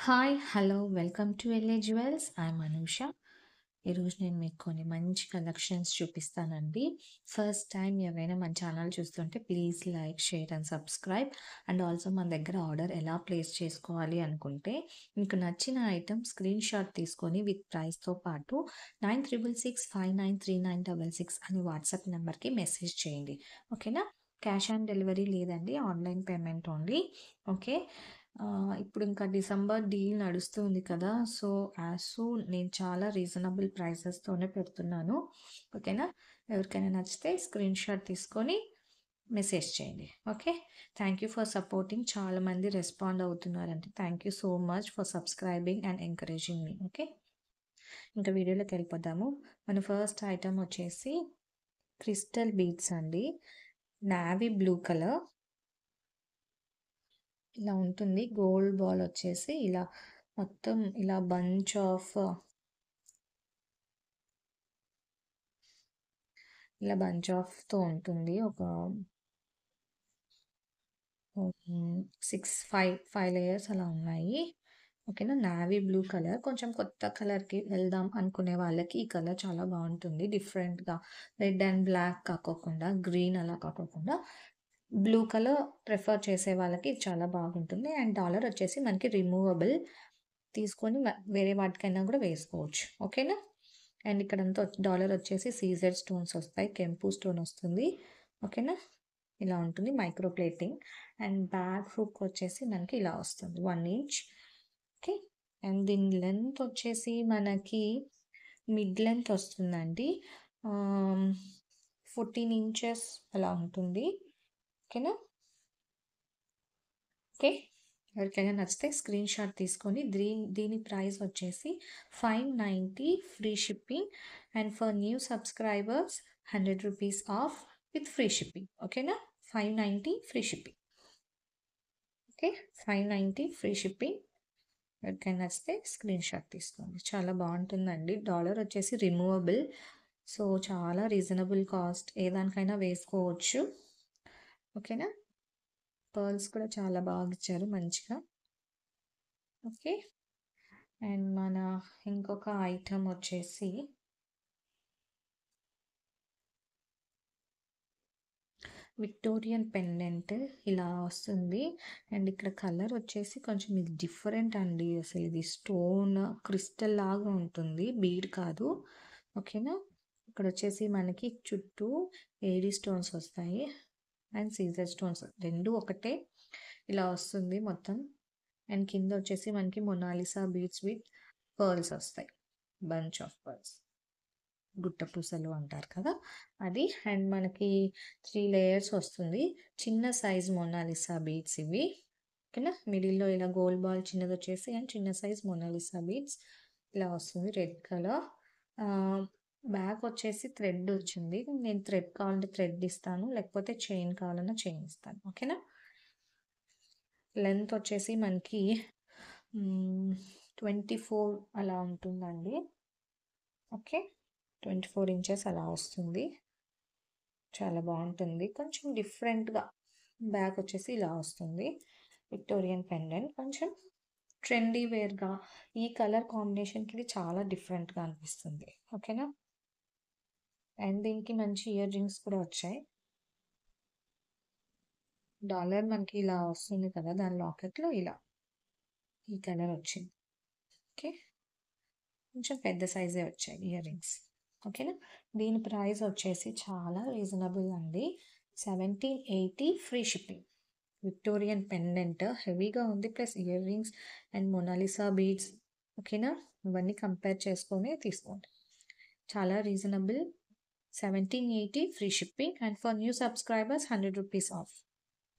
Hi! Hello! Welcome to LA jewels. I am Anusha. ఈరోజు నేను మీకు కొన్ని మంచి కలెక్షన్స్ చూపిస్తానండి. ఫస్ట్ టైం ఎవరైనా మన ఛానల్ చూస్తుంటే please like, share and subscribe. And also మన దగ్గర ఆర్డర్ ఎలా ప్లేస్ చేసుకోవాలి అనుకుంటే మీకు నచ్చిన ఐటెమ్ స్క్రీన్ షాట్ తీసుకొని విత్ ప్రైస్‌తో పాటు 9665939666 అని వాట్సాప్ నంబర్‌కి మెసేజ్ చేయండి. ఓకేనా? క్యాష్ ఆన్ డెలివరీ లేదండి. Online payment only. ఓకే. ఇప్పుడు ఇంకా డిసెంబర్ డీల్ నడుస్తుంది కదా! సో, యాజ్ సూన్ నేను చాలా రీజనబుల్ ప్రైసెస్‌తోనే పెడుతున్నాను. ఓకేనా? ఎవరికైనా నచ్చితే స్క్రీన్ షాట్ తీసుకొని మెసేజ్ చేయండి. Okay. Thank you for supporting. చాలామంది రెస్పాండ్ అవుతున్నారండి. Thank you so much for subscribing and encouraging me. Okay. ఇంకా వీడియోలోకి వెళ్ళిపోదాము. మన ఫస్ట్ ఐటెమ్ వచ్చేసి క్రిస్టల్ బీడ్స్ అండి. నావీ బ్లూ కలర్ ఇలా ఉంటుంది. గోల్డ్ బాల్ వచ్చేసి ఇలా మొత్తం ఇలా బంచ్ ఆఫ్‌తో ఉంటుంది. ఒక 5 లేయర్స్ అలా ఉన్నాయి. ఓకేనా. నావీ బ్లూ కలర్ కొంచెం కొత్త కలర్‌కి వెళ్దాం అనుకునే వాళ్ళకి ఈ కలర్ చాలా బావుంటుంది. డిఫరెంట్‌గా రెడ్ అండ్ బ్లాక్ కాకోకుండా, గ్రీన్ అలా కాకోకుండా బ్లూ కలర్ ప్రిఫర్ చేసే వాళ్ళకి ఇది చాలా బాగుంటుంది. అండ్ డాలర్ వచ్చేసి మనకి రిమూవబుల్. తీసుకొని వేరే వాటికైనా కూడా వేసుకోవచ్చు. ఓకేనా. అండ్ ఇక్కడంతా డాలర్ వచ్చేసి సీజెడ్ స్టోన్స్ వస్తాయి. కెంపు స్టోన్ వస్తుంది. ఓకేనా. ఇలా ఉంటుంది micro plating. And back hook వచ్చేసి మనకి ఇలా వస్తుంది 1 ఇంచ్. ఓకే. అండ్ దీని లెంత్ వచ్చేసి మనకి మిడ్ లెంత్ వస్తుందండి. 14 ఇంచెస్ అలా ఉంటుంది. ఓకేనా. ఓకే. ఎవరికైనా నచ్చితే స్క్రీన్ షాట్ తీసుకొని దీని ప్రైస్ వచ్చేసి 590 free shipping. And for new subscribers 100 rupees off with free shipping. ఓకేనా. 590 free shipping. Okay. 590 free shipping. ఎవరికైనా నచ్చితే స్క్రీన్ షాట్ తీసుకోండి. చాలా బాగుంటుందండి. డాలర్ వచ్చేసి రిమూవబుల్. సో చాలా రీజనబుల్ కాస్ట్. ఏ దానికైనా వేసుకోవచ్చు. ఓకేనా. పర్ల్స్ కూడా చాలా బాగా ఇచ్చారు మంచిగా. ఓకే. అండ్ మన ఇంకొక ఐటమ్ వచ్చేసి విక్టోరియన్ పెండెంట్ ఇలా వస్తుంది. అండ్ ఇక్కడ కలర్ వచ్చేసి కొంచెం ఇది డిఫరెంట్ అండి. అసలు ఇది స్టోన్ క్రిస్టల్ లాగా ఉంటుంది. బీడ్ కాదు. ఓకేనా. ఇక్కడ వచ్చేసి మనకి చుట్టూ ఏడీ స్టోన్స్ వస్తాయి. అండ్ సీజర్ స్టోన్స్ రెండు ఒకటే ఇలా వస్తుంది మొత్తం. అండ్ కింద వచ్చేసి మనకి మొనాలిసా బీడ్స్ విత్ పర్ల్స్ వస్తాయి. Bunch of pearls. గుట్ట పూసలు అంటారు కదా అది. అండ్ మనకి 3 లేయర్స్ వస్తుంది. చిన్న సైజ్ మొనాలిసా బీడ్స్ ఇవి. ఓకేనా. మిడిల్లో ఇలా గోల్డ్ బాల్ చిన్నది వచ్చేసి అండ్ చిన్న సైజ్ మొనాలిసా బీడ్స్ ఇలా వస్తుంది. Red colour. బ్యాక్ వచ్చేసి థ్రెడ్ వచ్చింది. నేను థ్రెడ్ కావాలంటే థ్రెడ్ ఇస్తాను, లేకపోతే చైన్ కావాలన్నా చైన్ ఇస్తాను. ఓకేనా. లెంత్ వచ్చేసి మనకి 24 అలా ఉంటుందండి. ఓకే. 24 ఇంచెస్ అలా వస్తుంది. చాలా బాగుంటుంది. కొంచెం డిఫరెంట్‌గా బ్యాక్ వచ్చేసి ఇలా వస్తుంది. విక్టోరియన్ పెండెంట్ కొంచెం ట్రెండీ వేర్‌గా ఈ కలర్ కాంబినేషన్‌కి ఇది చాలా డిఫరెంట్‌గా అనిపిస్తుంది. ఓకేనా. అండ్ దీనికి మంచి ఇయర్ రింగ్స్ కూడా వచ్చాయి. డాలర్ మనకి ఇలా వస్తుంది కదా, దాని లాకెట్‌లో ఇలా ఈ కలర్ వచ్చింది. ఓకే. కొంచెం పెద్ద సైజే వచ్చాయి ఇయర్ రింగ్స్. ఓకేనా. దీని ప్రైస్ వచ్చేసి చాలా రీజనబుల్ అండి. 1780 ఫ్రీ షిప్పింగ్. విక్టోరియన్ పెండెంట్ హెవీగా ఉంది. Plus ear rings and Mona Lisa beads. ఓకేనా. ఇవన్నీ కంపేర్ చేసుకొని తీసుకోండి. చాలా reasonable. 1780 free shipping. And for new subscribers 100 rupees of.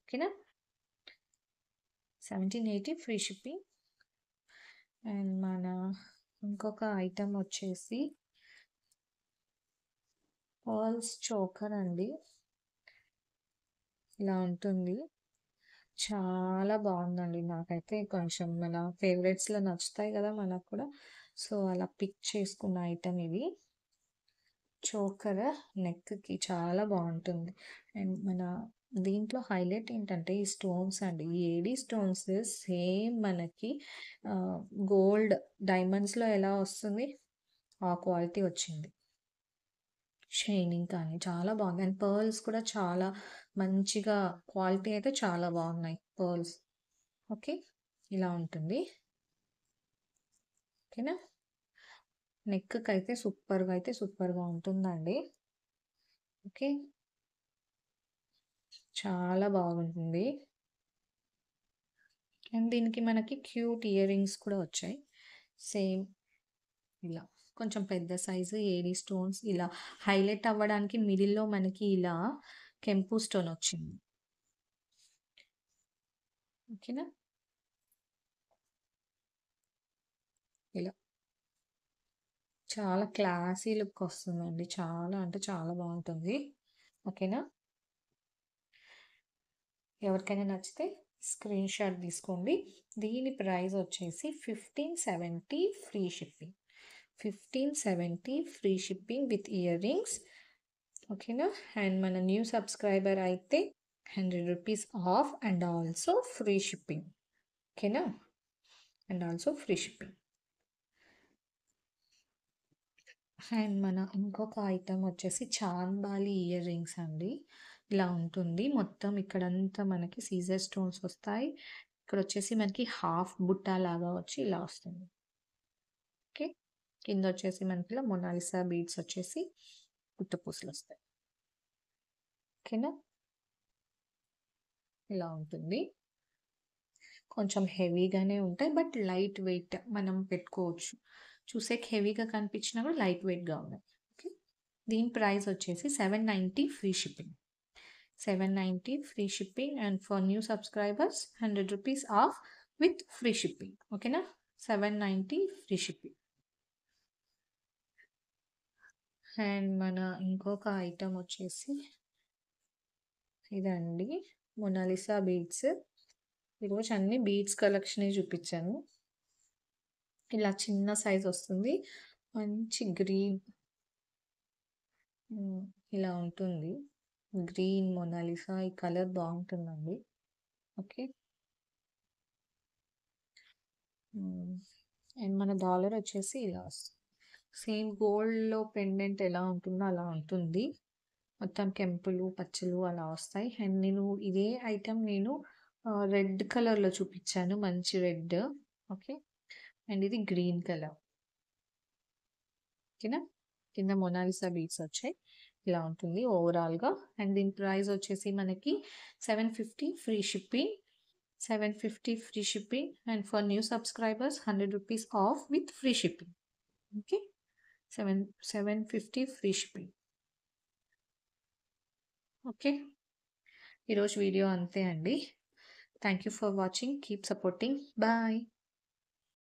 ఓకేనా. 1780 ఫ్రీ షిప్పింగ్. అండ్ మన ఇంకొక ఐటమ్ వచ్చేసి పర్ల్స్ చోకర్ అండి. ఇలా ఉంటుంది. చాలా బాగుందండి. నాకైతే కొంచెం మన ఫేవరెట్స్‌లో నచ్చుతాయి కదా మనకు కూడా. సో అలా పిక్ చేసుకున్న ఐటమ్ ఇది. చోకర్ నెక్‌కి చాలా బాగుంటుంది. అండ్ మన దీంట్లో హైలైట్ ఏంటంటే ఈ స్టోన్స్ అండి. ఈ ఏడీ స్టోన్స్ సేమ్ మనకి గోల్డ్ డైమండ్స్‌లో ఎలా వస్తుంది? ఆ క్వాలిటీ వచ్చింది. షైనింగ్ కానీ చాలా బాగుంది. అండ్ పర్ల్స్ కూడా చాలా మంచిగా క్వాలిటీ అయితే చాలా బాగున్నాయి పర్ల్స్. ఓకే. ఇలా ఉంటుంది. ఓకేనా? నెక్‌కైతే సూపర్‌గా ఉంటుందండి. ఓకే. చాలా బాగుంటుంది. అండ్ దీనికి మనకి క్యూట్ ఇయర్ రింగ్స్ కూడా వచ్చాయి. సేమ్ ఇలా కొంచెం పెద్ద సైజు ఏడీ స్టోన్స్ ఇలా హైలైట్ అవ్వడానికి మిడిల్‌లో మనకి ఇలా కెంపు స్టోన్ వచ్చింది. ఓకేనా? ఇలా చాలా క్లాసీ లుక్ వస్తుందండి. చాలా అంటే చాలా బాగుంటుంది. ఓకేనా? ఎవరికైనా నచ్చితే స్క్రీన్ షాట్ తీసుకోండి. దీని ప్రైస్ వచ్చేసి 1570 free shipping. 1570 free shipping with earrings. ఓకేనా? అండ్ మన న్యూ సబ్స్క్రైబర్ అయితే 100 rupees off and also free shipping. ఓకేనా? And also free shipping. And మన ఇంకొక ఐటమ్ వచ్చేసి చాంబాలి ఇయర్ రింగ్స్ అండి. ఇలా ఉంటుంది. మొత్తం ఇక్కడంతా మనకి సీజర్ స్టోన్స్ వస్తాయి. ఇక్కడ వచ్చేసి మనకి హాఫ్ బుట్ట లాగా వచ్చి ఇలా వస్తుంది. ఓకే. కింద వచ్చేసి మనకి ఇలా మొనాలిసా బీడ్స్ వచ్చేసి గుట్టపూసలు వస్తాయి. ఓకేనా? ఇలా ఉంటుంది. కొంచెం హెవీగానే ఉంటాయి. బట్ లైట్ వెయిట్ మనం పెట్టుకోవచ్చు. చూసేకి హెవీగా కనిపించినా కూడా లైట్ వెయిట్‌గా ఉన్నాయి. ఓకే. దీని ప్రైస్ వచ్చేసి 790 free shipping. 790 free shipping and for new subscribers 100 rupees off with free shipping. ఓకేనా? 790 ఫ్రీ షిప్పింగ్. అండ్ మన ఇంకొక ఐటమ్ వచ్చేసి ఇదండి మొనాలిసా బీడ్స్. ఈరోజు అన్ని బీడ్స్ కలెక్షనే చూపించాను. ఇలా చిన్న సైజ్ వస్తుంది. మంచి గ్రీన్ ఇలా ఉంటుంది. గ్రీన్ మొనాలిసా ఈ కలర్ బాగుంటుందండి. ఓకే. అండ్ మన డాలర్ వచ్చేసి ఇలా వస్తుంది. సేమ్ గోల్డ్‌లో పెండెంట్ ఎలా ఉంటుందో అలా ఉంటుంది. మొత్తం కెంపులు, పచ్చలు అలా వస్తాయి. అండ్ నేను ఇదే ఐటెమ్ నేను రెడ్ కలర్‌లో చూపించాను. మంచి రెడ్. ఓకే. అండ్ ఇది గ్రీన్ కలర్. ఓకేనా? కింద మొనాలిసా బీడ్స్ వచ్చాయి. ఇలా ఉంటుంది ఓవరాల్‌గా. అండ్ దీని ప్రైస్ వచ్చేసి మనకి 750 free shipping. 750 free shipping and for new subscribers 100 rupees off with free shipping. Okay. 750 free shipping. Okay. ఈరోజు వీడియో అంతే అండి. Thank you for watching. Keep supporting. Bye.